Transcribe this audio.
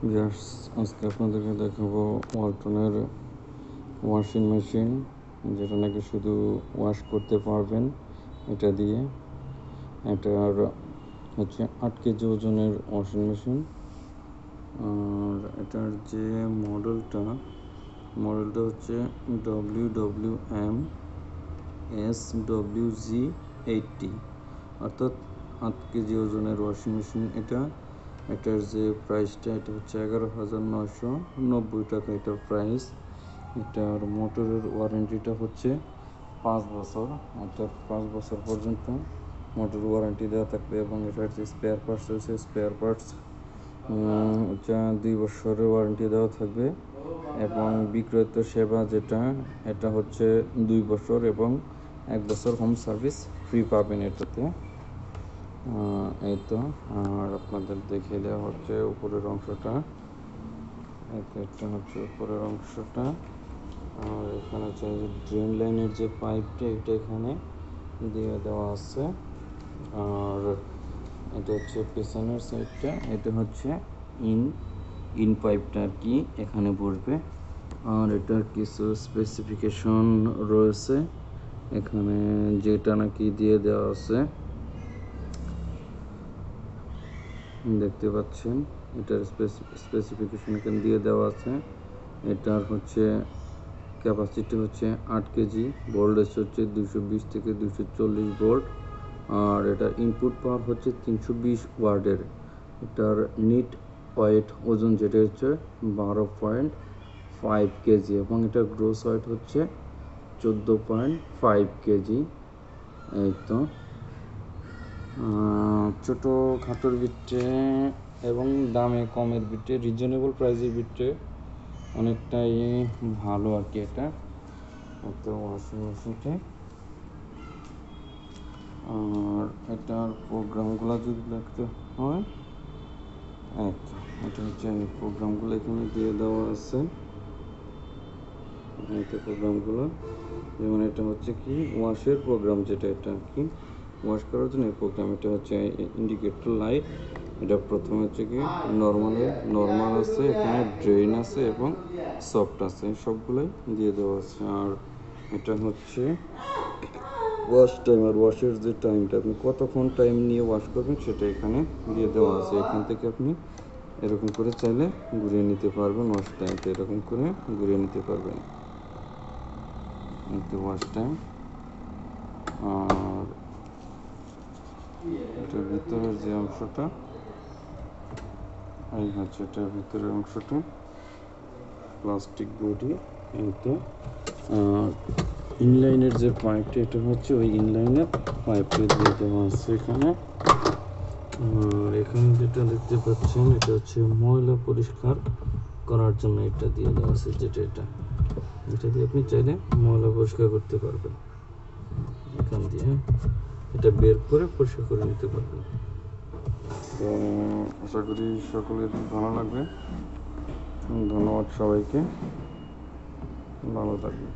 Viewers, আজকে আপনাদেরকে দেখাবো ওয়ালটনের ওয়াশিং মেশিন, যেটা নাকি শুধু ওয়াশ করতে পারবেন এটা দিয়ে। এটার হচ্ছে 8 কেজি ওজনের ওয়াশিং মেশিন। আর এটার যে মডেলটা হচ্ছে WWM-SWG80, অর্থাৎ 8 কেজি ওজনের ওয়াশিং মেশিন। এটার যে প্রাইসটা, এটা হচ্ছে 11,990 টাকা এটার প্রাইস। এটার মোটরের ওয়ারেন্টিটা হচ্ছে 5 বছর। অর্থাৎ 5 বছর পর্যন্ত মোটর ওয়ারেন্টি দেওয়া থাকবে, এবং এটার যে স্পেয়ার পার্টস রয়েছে, স্পেয়ার পার্টস 2 বছরের ওয়ারেন্টি দেওয়া থাকবে। এবং বিক্রয়িত সেবা যেটা, এটা হচ্ছে 2 বছর এবং 1 বছর হোম সার্ভিস ফ্রি পাবেন এটাতে। এই তো। আর আপনাদের দেখিয়ে দেওয়া হচ্ছে উপরের অংশটা। এটা হচ্ছে উপরের অংশটা। আর এখানে হচ্ছে ড্রেন লাইনের যে পাইপটা, এটা এখানে দিয়ে দেওয়া আছে। আর এটা হচ্ছে পেছনের সাইডটা, এটা হচ্ছে ইন পাইপটা আর কি এখানে বসবে। আর এটার কিছু স্পেসিফিকেশন রয়েছে এখানে, যেটা নাকি দিয়ে দেওয়া আছে, দেখতে পাচ্ছেন। এটার স্পেসিফিকেশন এখানে দিয়ে দেওয়া আছে। এটার হচ্ছে ক্যাপাসিটি হচ্ছে 8 কেজি, ভোল্টেজ হচ্ছে 220 থেকে 240 ভোল্ট। আর এটার ইনপুট পাওয়ার হচ্ছে 320 ওয়াটের। এটার নিট ওয়েট ওজন যেটা হচ্ছে 12.5 কেজি, এবং এটার গ্রোস ওয়েট হচ্ছে 14.5 কেজি। এই তো। ছোটো খাটোর ভিতরে এবং দামে কমের ভিতরে, রিজনেবল প্রাইসের ভিতরে অনেকটাই ভালো আর কি এটা একটা ওয়াশিং মেশিনটা। আর এটার প্রোগ্রামগুলো যদি দেখতে হয়, এটা হচ্ছে এই প্রোগ্রামগুলো এখানে দিয়ে দেওয়া আছে। এটা প্রোগ্রামগুলো, যেমন এটা হচ্ছে কি ওয়াশের প্রোগ্রাম, যেটা এটা কি ওয়াশ করার জন্য এই প্রোগ্রাম। এটা হচ্ছে ইন্ডিকেটর লাইট। এটা প্রথমে হচ্ছে কি নর্মাল আছে, এখানে ড্রেন আছে এবং সফট আছে, সবগুলোই দিয়ে দেওয়া আছে। আর এটা হচ্ছে ওয়াশ টাইম, আর ওয়াশের যে টাইমটা, আপনি কতক্ষণ টাইম নিয়ে ওয়াশ করবেন সেটা এখানে দিয়ে দেওয়া আছে। এখান থেকে আপনি এরকম করে চাইলে ঘুরিয়ে নিতে পারবেন, ওয়াশ টাইমটা এরকম করে ঘুরিয়ে নিতে পারবেন। Wash time. আর এটার ভিতরের যে অংশটা, এই হচ্ছে এটার ভিতরের অংশটা, প্লাস্টিক বডি। এই তো। আর ইনলাইনের যে পাইপটা, এটা হচ্ছে ওই ইনলাইনের পাইপটা দিয়ে দেওয়া আছে এখানে। আর এখানে যেটা দেখতে পাচ্ছেন, এটা হচ্ছে ময়লা পরিষ্কার করার জন্য এটা দিয়ে দেওয়া আছে, যেটা এটা দিয়ে আপনি চাইলে ময়লা পরিষ্কার করতে পারবেন। এখান দিয়ে এটা বের করে পরিষ্কার করে নিতে পারবেন। তো আশা করি সকলের ভালো লাগবে। ধন্যবাদ সবাইকে, ভালো থাকবেন।